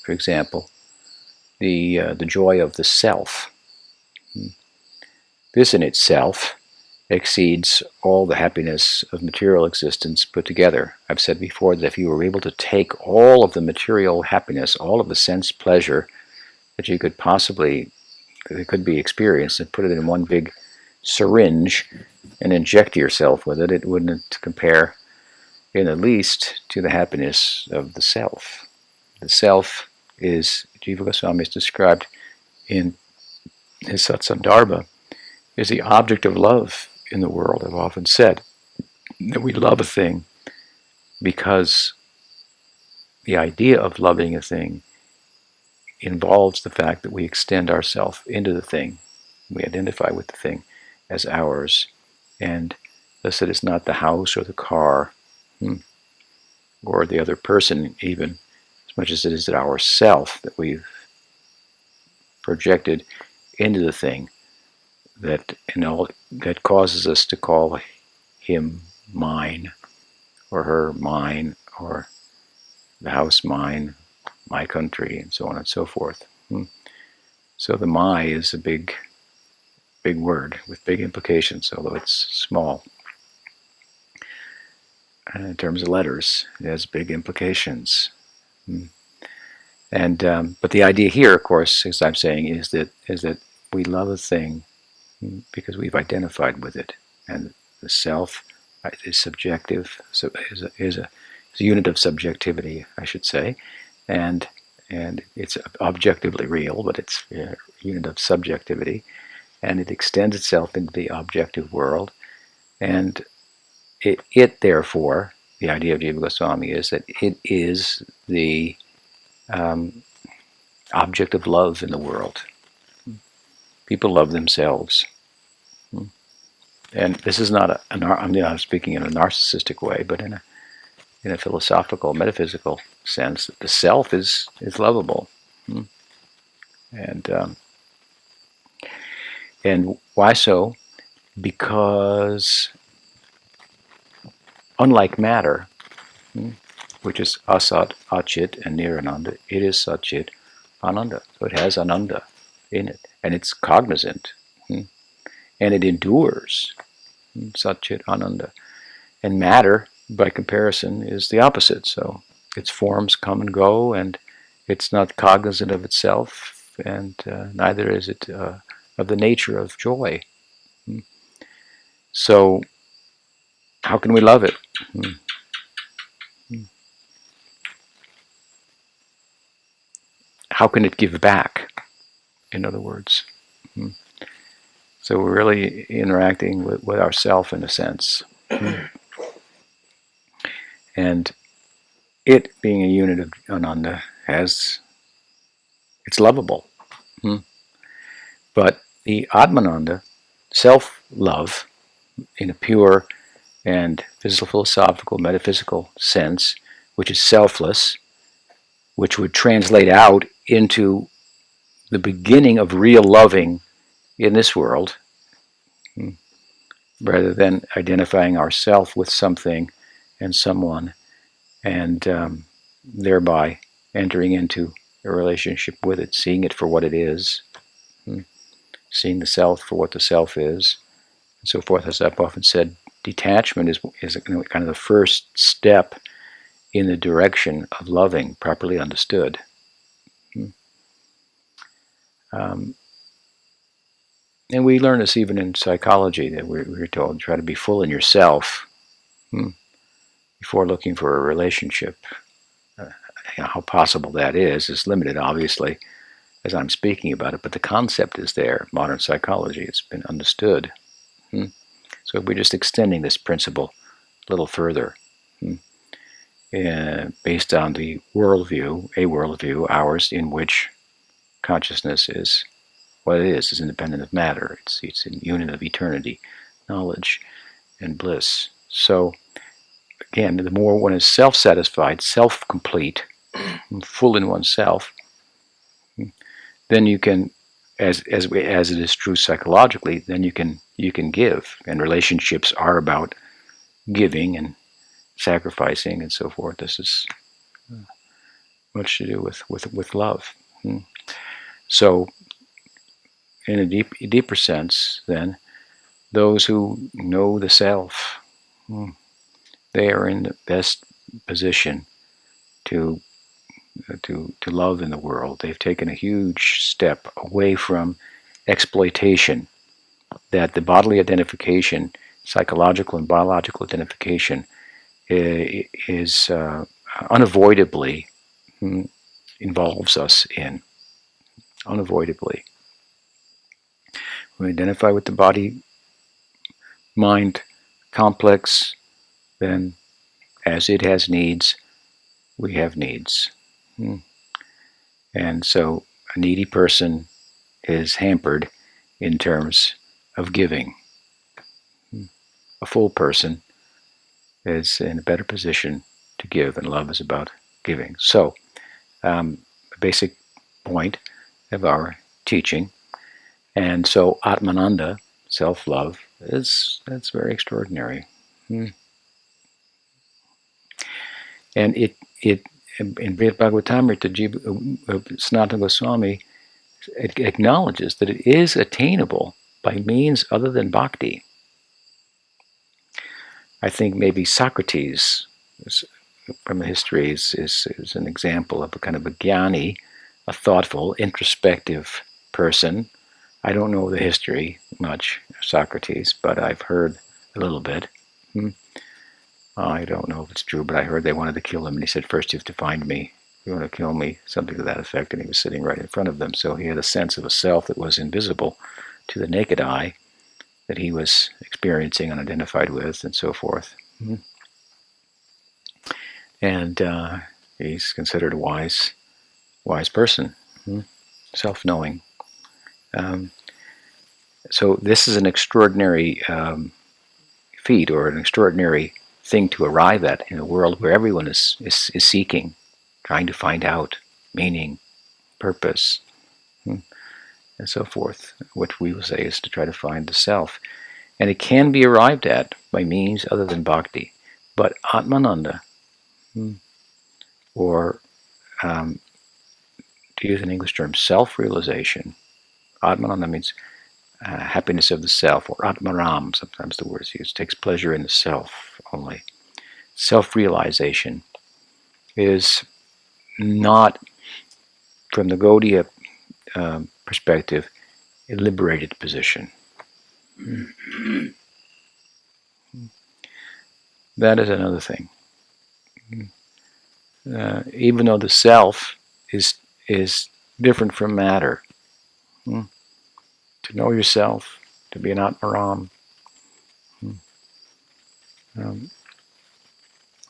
for example, the joy of the self. This in itself exceeds all the happiness of material existence put together. I've said before that if you were able to take all of the material happiness, all of the sense pleasure that you could possibly, that could be experienced, and put it in one big syringe and inject yourself with it, it wouldn't compare in the least to the happiness of the self. The self is, Jiva Goswami has described in his Satsandarbha, is the object of love in the world. I've often said that we love a thing because the idea of loving a thing involves the fact that we extend ourselves into the thing. We identify with the thing as ours, and thus it is not the house or the car or the other person even, as much as it is our self that we've projected into the thing that that causes us to call him mine, or her mine, or the house mine, my country, and so on and so forth. So the my is a big word with big implications, although it's small. And in terms of letters, it has big implications. And but the idea here, of course, as I'm saying, is that we love a thing because we've identified with it, and the self is subjective, so is a unit of subjectivity, I should say, and it's objectively real, but it's a unit of subjectivity, and it extends itself into the objective world, and it therefore, the idea of Jiva Goswami is that it is the object of love in the world. People love themselves. And this is not I'm not speaking in a narcissistic way, but in a philosophical, metaphysical sense, that the self is lovable. And why so? Because unlike matter, which is asat, achit, and nirananda, it is satchit, ananda. So it has ananda in it, and it's cognizant, and it endures, satchit, ananda. And matter, by comparison, is the opposite. So its forms come and go, and it's not cognizant of itself, and neither is it of the nature of joy. So how can we love it? How can it give back, in other words? So we're really interacting with ourself in a sense. And it, being a unit of Ananda, it's lovable. But the Atmananda, self-love, in a pure and physical, philosophical, metaphysical sense, which is selfless, which would translate out into the beginning of real loving in this world, rather than identifying ourself with something and someone, and thereby entering into a relationship with it, seeing it for what it is, seeing the self for what the self is, and so forth. As I've often said, detachment is kind of the first step in the direction of loving, properly understood. And we learn this even in psychology, that we're told, try to be full in yourself before looking for a relationship. How possible that is limited, obviously, as I'm speaking about it, but the concept is there. Modern psychology, it's been understood. So we're just extending this principle a little further, based on the worldview, ours, in which consciousness is what it is independent of matter. It's in union of eternity, knowledge, and bliss. So again, the more one is self-satisfied, self-complete, full in oneself, then you can, as it is true psychologically, then you can give, and relationships are about giving and sacrificing and so forth. This is much to do with love. So, in a deeper sense, then, those who know the self, they are in the best position to love in the world. They've taken a huge step away from exploitation, that the bodily identification, psychological and biological identification, is unavoidably involves us in. Unavoidably. When we identify with the body mind complex, then as it has needs, we have needs. And so a needy person is hampered in terms of giving. A full person is in a better position to give, and love is about giving. So, a basic point of our teaching. And so Atmananda, self-love, that's very extraordinary. And it in Bhagavatamrita, Sanatana Goswami acknowledges that it is attainable by means other than bhakti. I think maybe Socrates, from the history, is an example of a kind of a jnani, a thoughtful, introspective person. I don't know the history much of Socrates, but I've heard a little bit. I don't know if it's true, but I heard they wanted to kill him, and he said, first you have to find me. You want to kill me, something to that effect, and he was sitting right in front of them. So he had a sense of a self that was invisible to the naked eye, that he was experiencing and identified with, and so forth. And he's considered a wise person, self-knowing. So this is an extraordinary feat, or an extraordinary thing to arrive at in a world where everyone is seeking, trying to find out meaning, purpose, and so forth, which we will say is to try to find the self. And it can be arrived at by means other than bhakti. But Atmananda, or to use an English term, self-realization. Atmananda means happiness of the self, or Atmaram, sometimes the word is used, takes pleasure in the self only. Self-realization is not, from the Gaudiya perspective, a liberated position. That is another thing. Even though the self is different from matter, to know yourself, to be an Atmaram,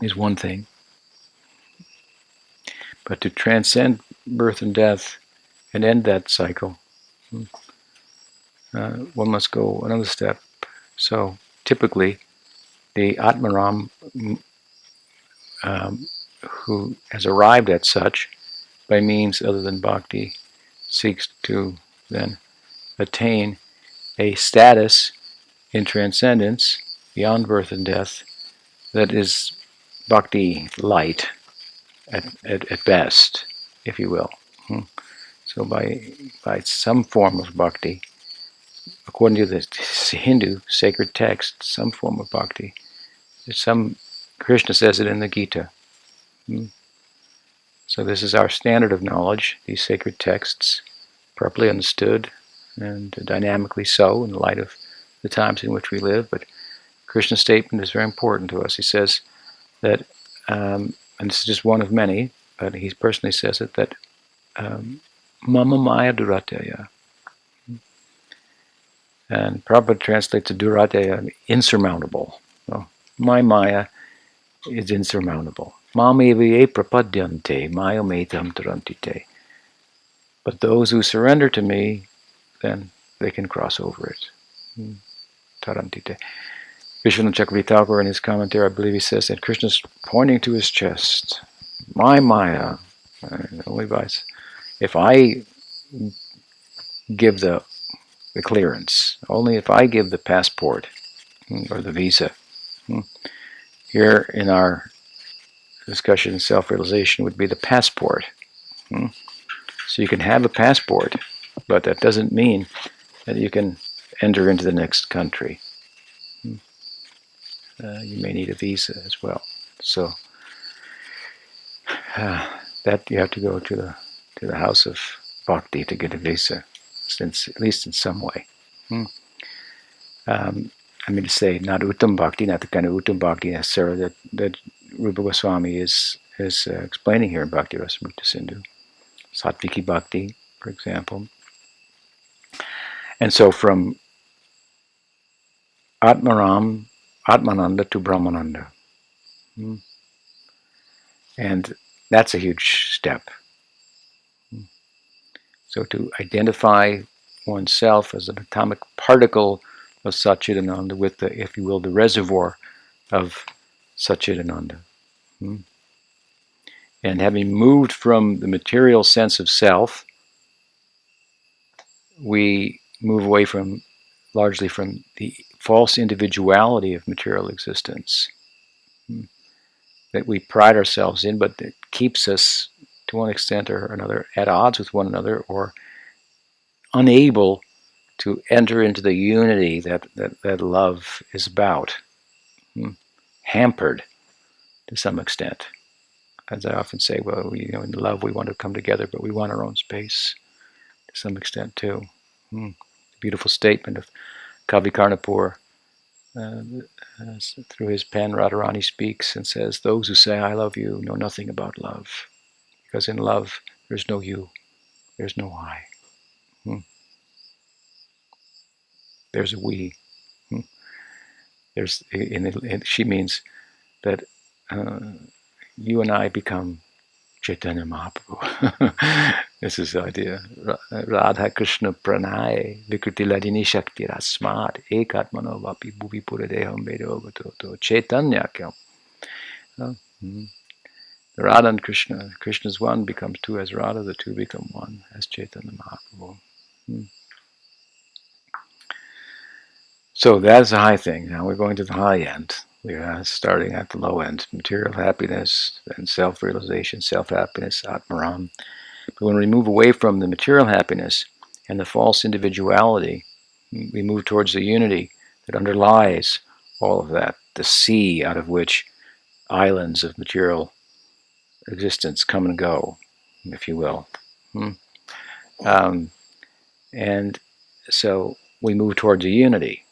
is one thing. But to transcend birth and death and end that cycle, one must go another step. So typically, the Atmaram who has arrived at such by means other than bhakti seeks to then attain a status in transcendence beyond birth and death that is bhakti light at best, if you will. So by some form of bhakti, according to the Hindu sacred text, some form of bhakti, Krishna says it in the Gita. So this is our standard of knowledge, these sacred texts, properly understood and dynamically so in the light of the times in which we live. But Krishna's statement is very important to us. He says that, and this is just one of many, but he personally says it, that Mama Maya Durateya. And Prabhupada translates to Durateya, insurmountable. So, my Maya is insurmountable. Mamaevaye prapadyante mayametam tarantite. But those who surrender to me, then they can cross over it. Tarantite. Vishwanath Chakravarti Thakur in his commentary, I believe he says that Krishna's pointing to his chest. My Maya, only vice. If I give the clearance, only if I give the passport or the visa. Here in our discussion, self-realization would be the passport Hmm? So you can have a passport, but that doesn't mean that you can enter into the next country. Hmm? You may need a visa as well. So that you have to go to the house of bhakti to get a visa, since at least in some way. Hmm? I mean to say, not uttam bhakti, not the kind of uttam bhakti necessarily that Rupa Goswami is explaining here in Bhakti Rasamrita Sindhu. Sattviki bhakti, for example. And so from Atmaram, Atmananda to Brahmananda. Hmm? And that's a huge step. So to identify oneself as an atomic particle of Satchidananda with the, if you will, the reservoir of Satchidananda. Hmm? And having moved from the material sense of self, we move away from largely from the false individuality of material existence that we pride ourselves in, but that keeps us to one extent or another at odds with one another or unable to enter into the unity that love is about, hampered to some extent. As I often say, well, in love we want to come together, but we want our own space to some extent too. Beautiful statement of Kavi Karnapur. Through his pen, Radharani speaks and says, "Those who say I love you know nothing about love, because in love there's no you, there's no I. There's a we. There's she means that you and I become Chaitanya Mahaprabhu." This is the idea. Radha Krishna Pranay Vikriti Ladini Shakti Rasmat Ekatmano Vapi Bhuvi Puradeham Vedogato Chaitanya Kyam. Radha and Krishna. Krishna's one becomes two as Radha, the two become one as Chaitanya Mahaprabhu. So that is the high thing. Now we're going to the high end. We are starting at the low end. Material happiness and self-realization, self-happiness, Atmaram. But when we move away from the material happiness and the false individuality, we move towards the unity that underlies all of that, the sea out of which islands of material existence come and go, if you will. And so we move towards a unity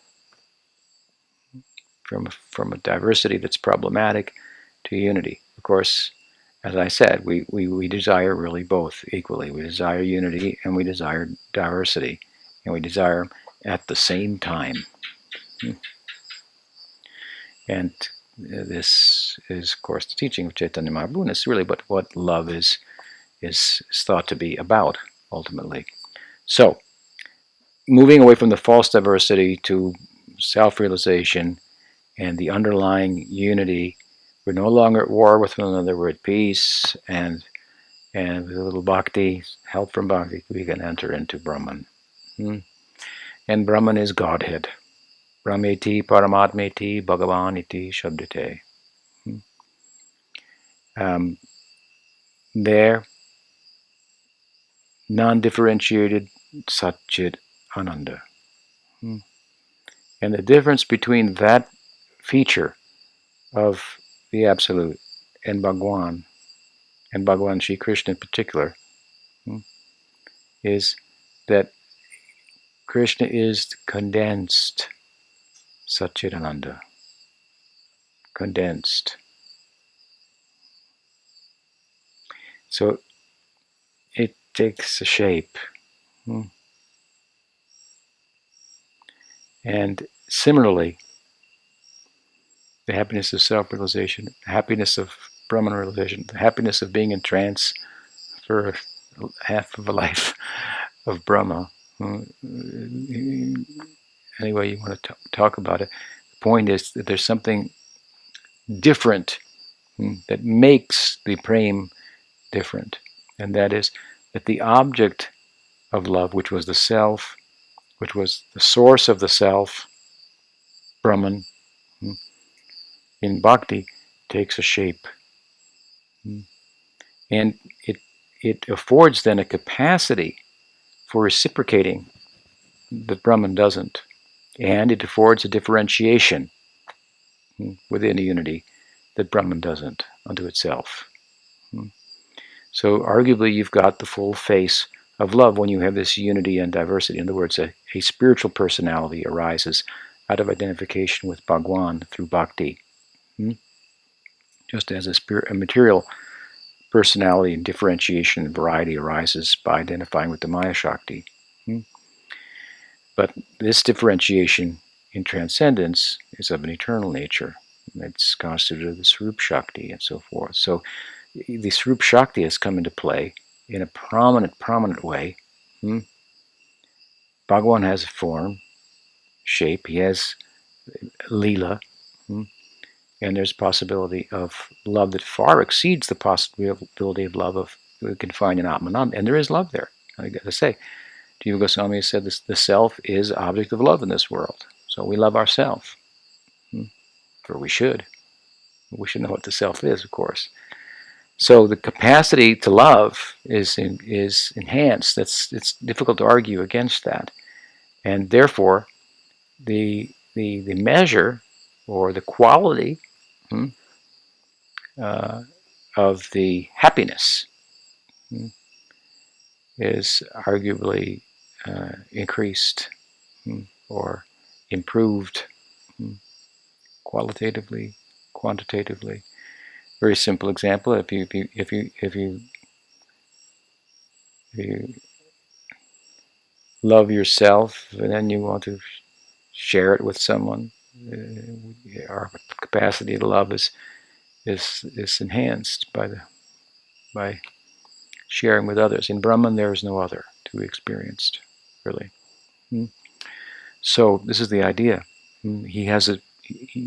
from a diversity that's problematic to unity. Of course, as I said, we desire really both equally. We desire unity and we desire diversity, and we desire them at the same time. And this is, of course, the teaching of Chaitanya Mahaprabhu, and it's really what love is thought to be about, ultimately. So, moving away from the false diversity to self-realization and the underlying unity, we're no longer at war with one another, we're at peace, and with a little bhakti, help from bhakti, we can enter into Brahman. And Brahman is Godhead. Brahmeti Paramatmeti Bhagavaniti Shabdite. There, non-differentiated Satchit Ananda. And the difference between that feature of the Absolute and Bhagwan Shri Krishna in particular, is that Krishna is condensed Satchitananda. Condensed. So it takes a shape. And similarly, the happiness of self-realization, the happiness of Brahman realization, the happiness of being in trance for half of a life of Brahma. Any way you want to talk about it, the point is that there's something different that makes the prem different, and that is that the object of love, which was the self, which was the source of the self, Brahman, in bhakti, takes a shape. And it it affords then a capacity for reciprocating that Brahman doesn't. And it affords a differentiation within a unity that Brahman doesn't unto itself. So arguably you've got the full face of love when you have this unity and diversity. In other words, a spiritual personality arises out of identification with Bhagwan through bhakti. Just as a material personality and differentiation and variety arises by identifying with the Maya Shakti. But this differentiation in transcendence is of an eternal nature. It's constituted of the Swarup Shakti and so forth. So the Swarup Shakti has come into play in a prominent way. Bhagavan has a form, shape, he has lila, and there's possibility of love that far exceeds the possibility of love of we can find in Atmanand, and there is love there. I got to say, Jiva Goswami said this: the self is object of love in this world. So we love ourself, or we should. We should know what the self is, of course. So the capacity to love is enhanced. It's difficult to argue against that, and therefore the measure or the quality of the happiness is arguably increased or improved qualitatively, quantitatively. Very simple example: if you love yourself and then you want to share it with someone, our capacity to love is enhanced by sharing with others. In Brahman, there is no other to be experienced, really. So this is the idea. He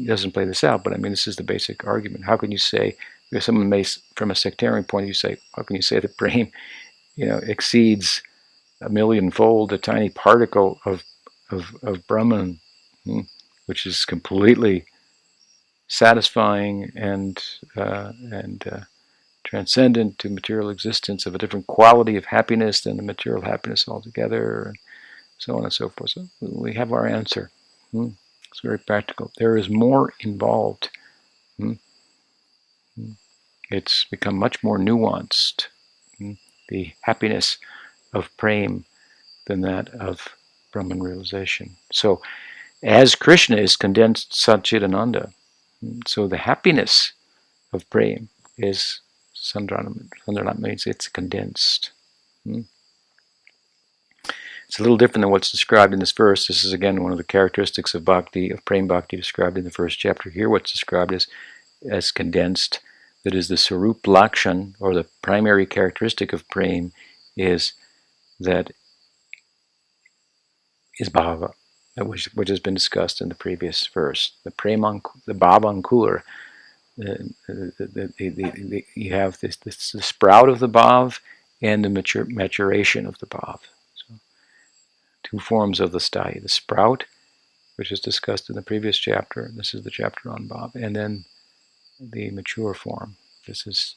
doesn't play this out, but I mean, this is the basic argument. How can you say, if someone may, from a sectarian point of view, say, how can you say that prema, exceeds a millionfold a tiny particle of Brahman, which is completely satisfying and transcendent to material existence, of a different quality of happiness than the material happiness altogether, and so on and so forth. So we have our answer. It's very practical. There is more involved. It's become much more nuanced, the happiness of prema than that of Brahman realization. So as Krishna is condensed Satchidananda, so the happiness of prema is Sandranam means it's condensed. It's a little different than what's described in this verse. This is again one of the characteristics of bhakti, of prema bhakti, described in the first chapter. Here what's described as condensed, that is the Sarup Lakshan, or the primary characteristic of prema, is Bhava, which has been discussed in the previous verse. The Bhava Ankur, you have the sprout of the Bhav and the maturation of the Bhav. So, two forms of the sthayi. The sprout, which is discussed in the previous chapter. This is the chapter on Bhav. And then the mature form. This is